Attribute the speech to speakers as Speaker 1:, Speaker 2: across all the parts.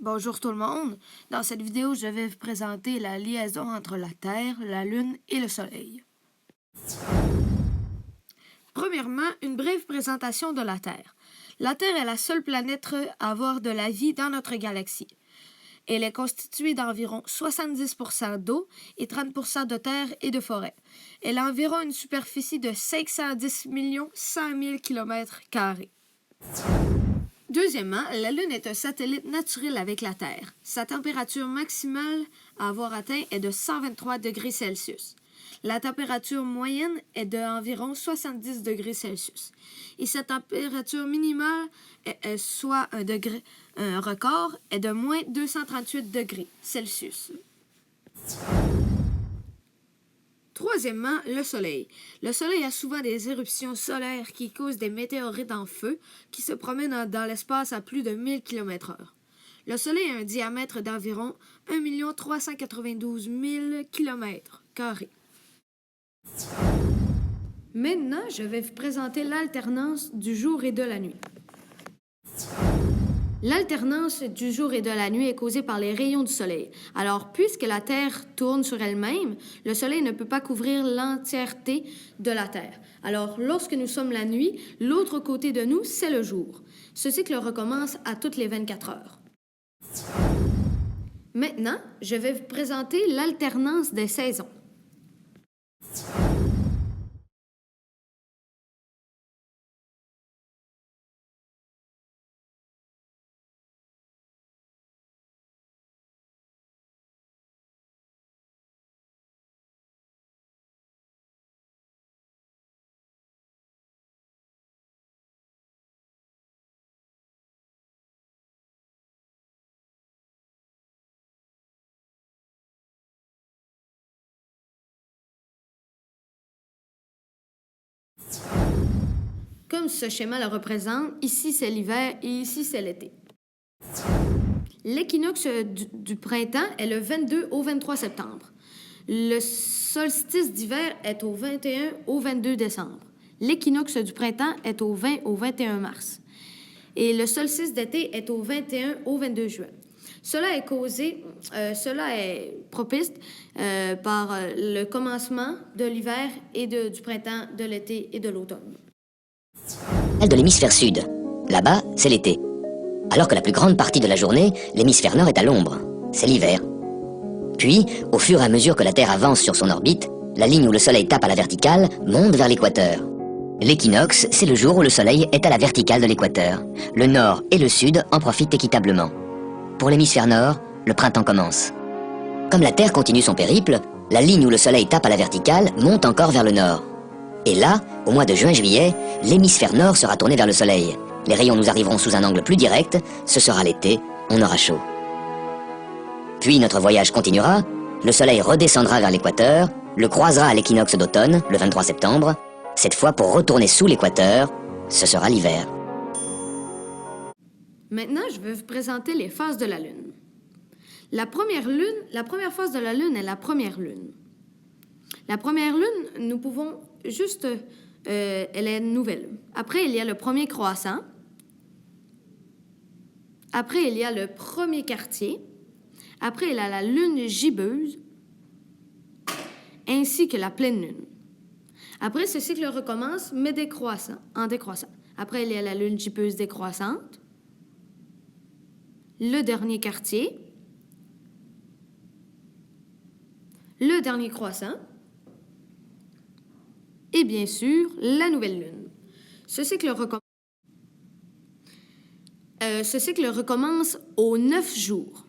Speaker 1: Bonjour tout le monde. Dans cette vidéo, je vais vous présenter la liaison entre la Terre, la Lune et le Soleil. Premièrement, une brève présentation de la Terre. La Terre est la seule planète à avoir de la vie dans notre galaxie. Elle est constituée d'environ 70% d'eau et 30% de terre et de forêt. Elle a environ une superficie de 510 100 000 km². Deuxièmement, la Lune est un satellite naturel avec la Terre. Sa température maximale à avoir atteint est de 123 degrés Celsius. La température moyenne est d'environ 70 degrés Celsius. Et sa température minimale, soit un record, est de moins 238 degrés Celsius. Troisièmement, le Soleil. Le Soleil a souvent des éruptions solaires qui causent des météorites en feu qui se promènent dans l'espace à plus de 1000 km/h. Le Soleil a un diamètre d'environ 1 392 000 km². Maintenant, je vais vous présenter l'alternance du jour et de la nuit. L'alternance du jour et de la nuit est causée par les rayons du Soleil. Alors, puisque la Terre tourne sur elle-même, le Soleil ne peut pas couvrir l'entièreté de la Terre. Alors, lorsque nous sommes la nuit, l'autre côté de nous, c'est le jour. Ce cycle recommence à toutes les 24 heures. Maintenant, je vais vous présenter l'alternance des saisons. Comme ce schéma le représente, ici c'est l'hiver et ici c'est l'été. L'équinoxe du printemps est le 22 au 23 septembre. Le solstice d'hiver est au 21 au 22 décembre. L'équinoxe du printemps est au 20 au 21 mars. Et le solstice d'été est au 21 au 22 juin. Cela est propice par le commencement de l'hiver et du printemps, de l'été et de l'automne.
Speaker 2: De l'hémisphère sud. Là-bas, c'est l'été. Alors que la plus grande partie de la journée, l'hémisphère nord est à l'ombre. C'est l'hiver. Puis, au fur et à mesure que la Terre avance sur son orbite, la ligne où le Soleil tape à la verticale monte vers l'équateur. L'équinoxe, c'est le jour où le Soleil est à la verticale de l'équateur. Le nord et le sud en profitent équitablement. Pour l'hémisphère nord, le printemps commence. Comme la Terre continue son périple, la ligne où le Soleil tape à la verticale monte encore vers le nord. Et là, au mois de juin-juillet, l'hémisphère nord sera tourné vers le Soleil. Les rayons nous arriveront sous un angle plus direct, ce sera l'été, on aura chaud. Puis notre voyage continuera, le Soleil redescendra vers l'équateur, le croisera à l'équinoxe d'automne, le 23 septembre, cette fois pour retourner sous l'équateur, ce sera l'hiver.
Speaker 1: Maintenant, je vais vous présenter les phases de la Lune. La première phase de la Lune est la première Lune. La première Lune, nous pouvons juste... elle est nouvelle. Après, il y a le premier croissant. Après, il y a le premier quartier. Après, il y a la Lune gibbeuse, ainsi que la pleine Lune. Après, ce cycle recommence, mais en décroissant. Après, il y a la Lune gibbeuse décroissante, le dernier quartier, le dernier croissant, et bien sûr, la nouvelle Lune. Ce cycle recommence aux 9 jours.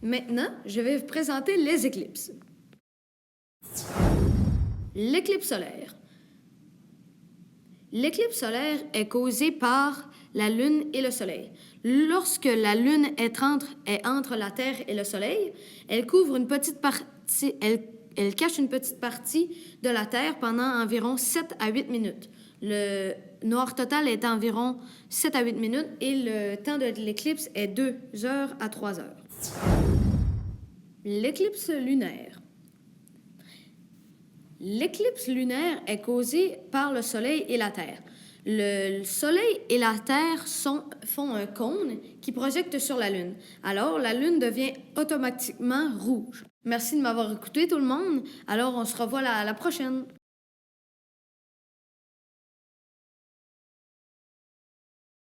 Speaker 1: Maintenant, je vais vous présenter les éclipses. L'éclipse solaire. L'éclipse solaire est causée par la Lune et le Soleil. Lorsque la Lune est entre la Terre et le Soleil, elle couvre une petite partie, elle cache une petite partie de la Terre pendant environ 7 à 8 minutes. Le noir total est environ 7 à 8 minutes et le temps de l'éclipse est 2 heures à 3 heures. L'éclipse lunaire. L'éclipse lunaire est causée par le Soleil et la Terre. Le Soleil et la Terre font un cône qui projette sur la Lune. Alors, la Lune devient automatiquement rouge. Merci de m'avoir écouté, tout le monde. Alors, on se revoit la prochaine.